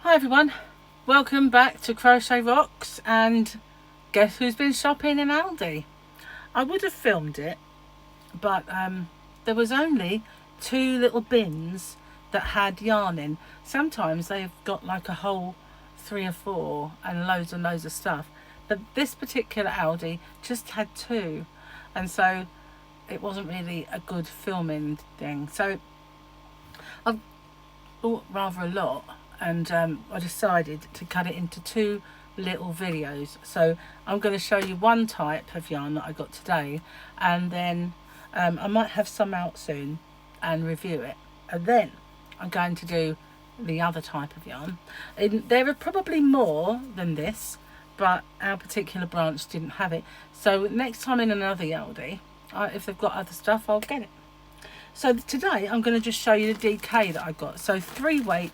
Hi everyone, welcome back to Crochet Rocks, and guess who's been shopping in Aldi? I would have filmed it, but there was only 2 little bins that had yarn in. Sometimes they've got like a whole 3 or 4 and loads of stuff, but this particular Aldi just had 2, and so it wasn't really a good filming thing. So I've bought rather a lot, and I decided to cut it into 2 little videos. So I'm going to show you one type of yarn that I got today, and then I might have some out soon and review it, and then I'm going to do the other type of yarn. There are probably more than this, but our particular branch didn't have it. So next time in another Aldi, if they've got other stuff, I'll get it. So today I'm going to just show you the DK that I got. So 3 weight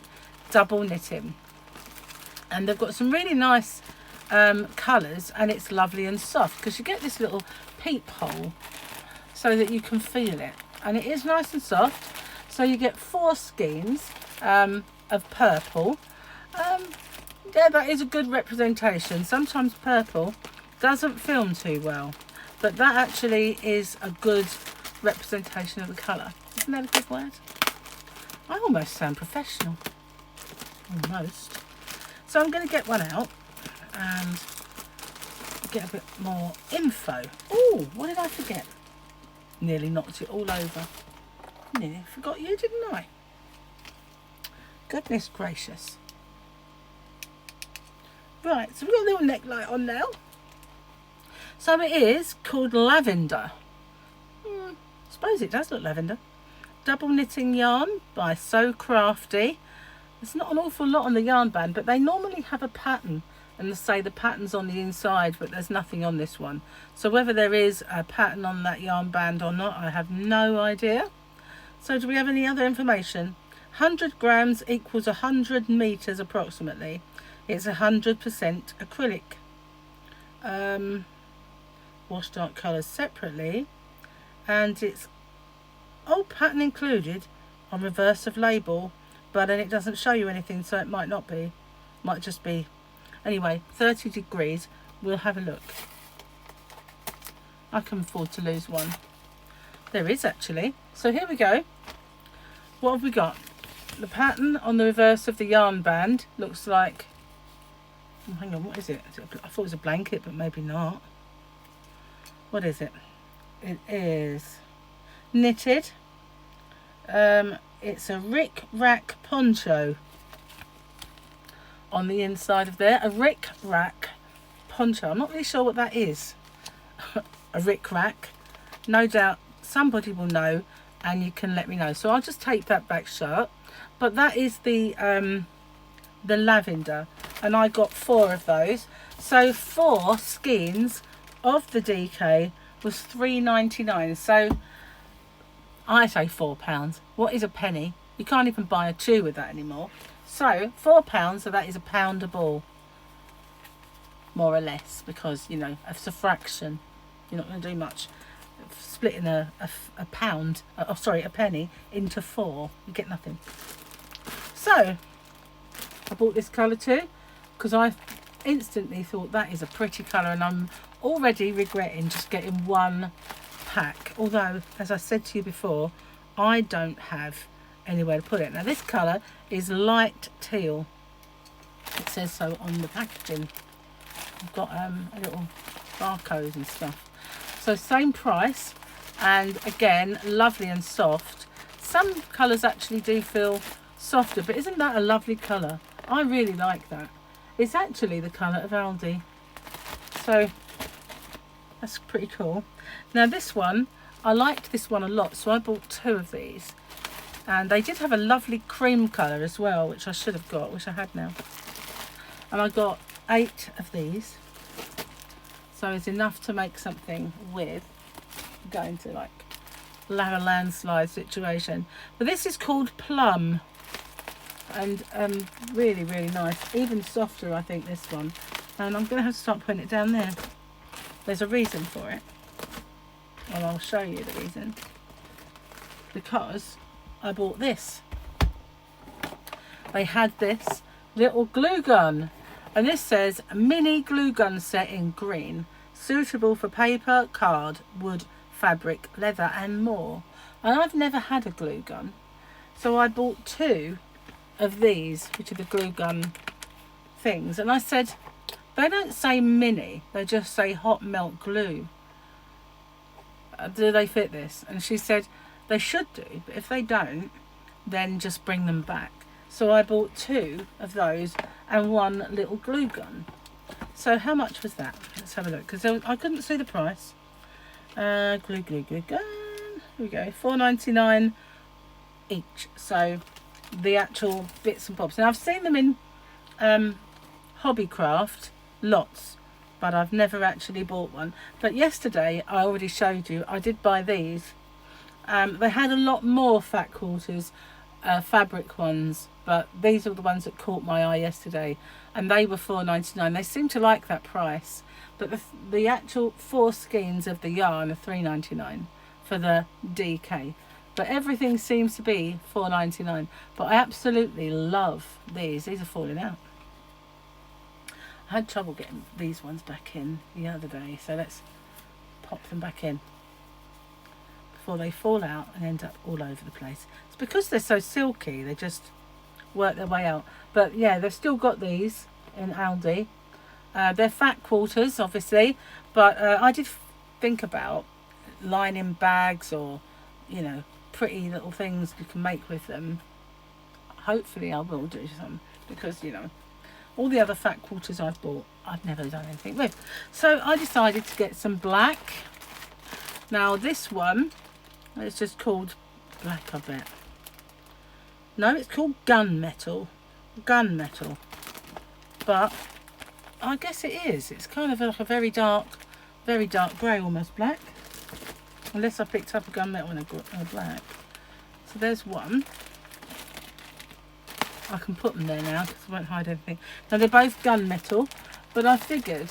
double knitting, and they've got some really nice colours, and it's lovely and soft because you get this little peephole so that you can feel it, and it is nice and soft. So you get 4 skeins of purple. Yeah, that is a good representation. Sometimes purple doesn't film too well, but that actually is a good representation of the colour. Isn't that a good word? I almost sound professional. Almost. So I'm going to get one out and get a bit more info. Oh, what did I forget? Nearly knocked it all over. Nearly forgot you, didn't I? Goodness gracious. Right, so we've got a little neckline on now. So it is called Lavender. I suppose it does look lavender. Double knitting yarn by So Crafty. There's not an awful lot on the yarn band, but they normally have a pattern, and they say the pattern's on the inside, but there's nothing on this one. So whether there is a pattern on that yarn band or not, I have no idea. So do we have any other information? 100 grams equals 100 meters approximately. It's 100% acrylic. Wash dark colors separately, and it's pattern included on reverse of label, but then it doesn't show you anything, so it might not be, might just be. Anyway, 30 degrees. We'll have a look. I can afford to lose one. There is actually. So here we go. What have we got? The pattern on the reverse of the yarn band looks like, hang on, what is it? I thought it was a blanket, but maybe not. What is it? It is knitted. It's a rick rack poncho on the inside of there. A rick rack poncho. I'm not really sure what that is. A rick rack. No doubt somebody will know, and you can let me know. So I'll just take that back shut. But that is the lavender, and I got 4 of those. So 4 skeins of the DK was £3.99. So I say £4. What is a penny? You can't even buy a chew with that anymore. So £4, so that is £1 a ball, more or less, because you know it's a fraction. You're not going to do much. Splitting a pound, a penny into 4, you get nothing. So I bought this colour too because I instantly thought that is a pretty colour, and I'm already regretting just getting one pack, although as I said to you before, I don't have anywhere to put it. Now this colour is light teal. It says so on the packaging. I've got a little barcode and stuff. So same price, and again lovely and soft. Some colours actually do feel softer, but isn't that a lovely colour? I really like that. It's actually the colour of Aldi, so that's pretty cool. Now this one, I liked this one a lot, so I bought 2 of these, and they did have a lovely cream colour as well, which I should have got, which I had now. And I got 8 of these, so it's enough to make something with. Going to like lava landslide situation. But this is called Plum, and really nice, even softer I think, this one. And I'm going to have to start putting it down there. There's a reason for it, and I'll show you the reason. Because I bought this. They had this little glue gun. And this says mini glue gun set in green, suitable for paper, card, wood, fabric, leather and more. And I've never had a glue gun, so I bought 2 of these, which are the glue gun things. And I said, they don't say mini, they just say hot melt glue. Do they fit this? And she said they should do, but if they don't, then just bring them back. So I bought 2 of those and 1 little glue gun. So how much was that? Let's have a look, because I couldn't see the price. Glue gun. Here we go, $4.99 each. So the actual bits and bobs. And I've seen them in Hobbycraft, lots, but I've never actually bought one. But yesterday, I already showed you, I did buy these. They had a lot more fat quarters, fabric ones, but these are the ones that caught my eye yesterday, and they were $4.99. They seem to like that price, but the actual 4 skeins of the yarn are $3.99 for the DK. But everything seems to be $4.99. But I absolutely love these. These are falling out. I had trouble getting these ones back in the other day, so let's pop them back in before they fall out and end up all over the place. It's because they're so silky, they just work their way out. But yeah, they've still got these in Aldi. They're fat quarters, obviously, but I did think about lining bags or, you know, pretty little things you can make with them. Hopefully I will do some, because, you know, all the other fat quarters I've bought, I've never done anything with. So I decided to get some black. Now this one, it's just called black, I bet. No, it's called gunmetal. Gunmetal. But I guess it is. It's kind of like a very dark grey, almost black. Unless I picked up a gunmetal and a black. So there's one. I can put them there now because I won't hide anything. Now they're both gunmetal, but I figured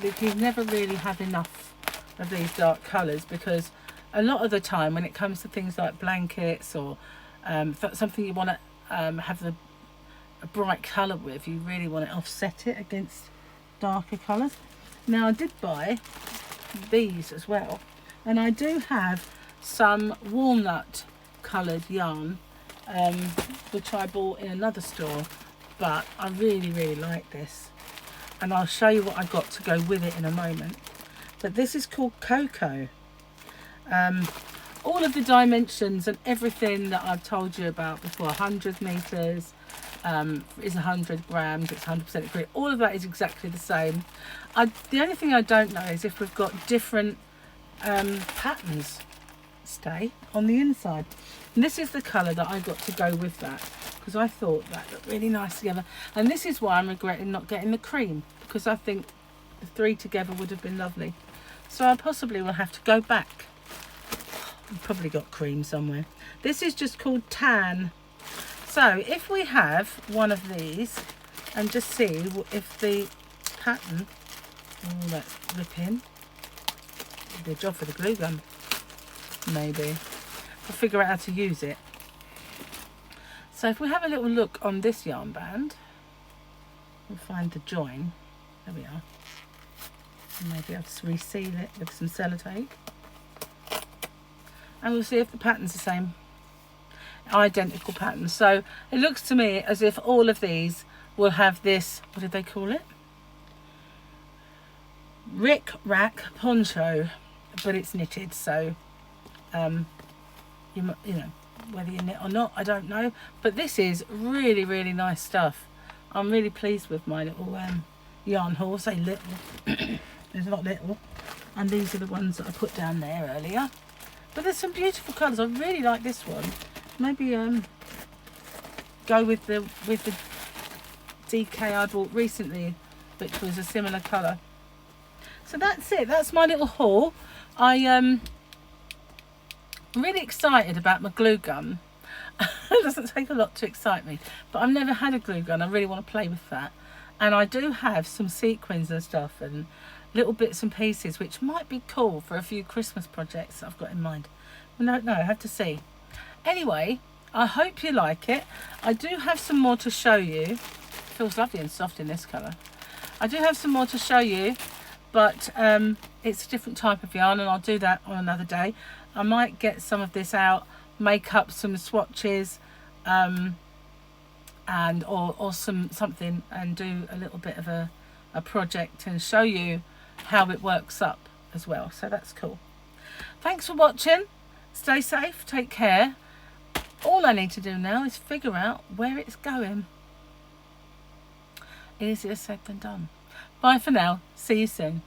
that you never really have enough of these dark colours, because a lot of the time when it comes to things like blankets or something you want to have a bright colour with, you really want to offset it against darker colours. Now I did buy these as well, and I do have some walnut coloured yarn, which I bought in another store, but I really like this, and I'll show you what I got to go with it in a moment. But this is called Cocoa. All of the dimensions and everything that I've told you about before, 100 meters is 100 grams, it's 100% agree, all of that is exactly the same. The only thing I don't know is if we've got different patterns stay on the inside. And this is the colour that I got to go with that, because I thought that looked really nice together. And this is why I'm regretting not getting the cream, because I think the 3 together would have been lovely. So I possibly will have to go back. I've probably got cream somewhere. This is just called Tan. So if we have one of these and just see if the pattern, oh, that's ripping. It'd be a job for the glue gun, maybe. I'll figure out how to use it. So if we have a little look on this yarn band, we'll find the join. There we are. And maybe I'll just reseal it with some sellotape. And we'll see if the pattern's the same. Identical pattern. So it looks to me as if all of these will have this, what did they call it? Rick Rack poncho, but it's knitted. So you know, whether you knit or not, I don't know. But this is really nice stuff. I'm really pleased with my little yarn haul. Say little. There's not little. And these are the ones that I put down there earlier. But there's some beautiful colours. I really like this one. Maybe go with the DK I bought recently, which was a similar colour. So that's it. That's my little haul. I'm really excited about my glue gun. It doesn't take a lot to excite me, but I've never had a glue gun. I really want to play with that. And I do have some sequins and stuff and little bits and pieces which might be cool for a few Christmas projects I've got in mind. I don't know, I have to see. Anyway, I hope you like it. I do have some more to show you. feels lovely and soft in this colour. I do have some more to show you, but it's a different type of yarn, and I'll do that on another day. I might get some of this out, make up some swatches, and or something, and do a little bit of a project and show you how it works up as well. So that's cool. Thanks for watching. Stay safe, take care. All I need to do now is figure out where it's going. Easier said than done. Bye for now. See you soon.